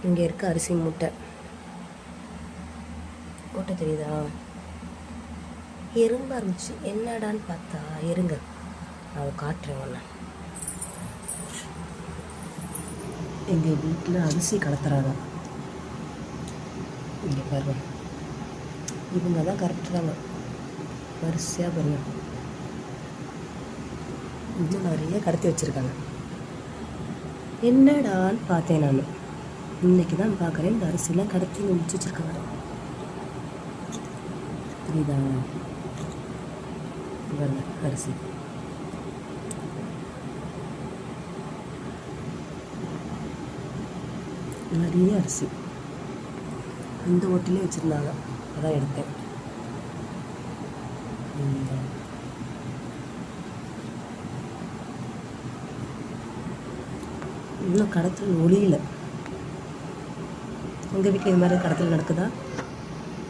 இங்கே இருக்க அரிசி மூட்டை மூட்டை தெரியுதா? எறும்பா இருந்துச்சு. என்னடான்னு பார்த்தா எறுங்க. நான் காட்டுறேன் ஒன்று. எங்கள் வீட்டில் அரிசி கடத்துறாங்க. இங்கே பாருங்க, இவங்க தான் கரெக்டாங்க. வரிசையாக பாருங்க, இன்னும் நிறைய கடத்தி வச்சுருக்காங்க. என்னடான்னு பார்த்தேன் நான். இன்னைக்கு தான் பார்க்குறேன் இந்த அரிசிலாம் கடத்தி முடிச்சு வச்சுருக்காங்க. புரியுதா? பாருங்க அரிசி. நிறைய அரிசி இந்த ஓட்டிலே வச்சுருந்தாங்க, அதான் எடுத்தேன். இன்னும் கடத்தல் ஒளியில். உங்கள் வீட்டில் இது மாதிரி கடத்தல் நடக்குதா?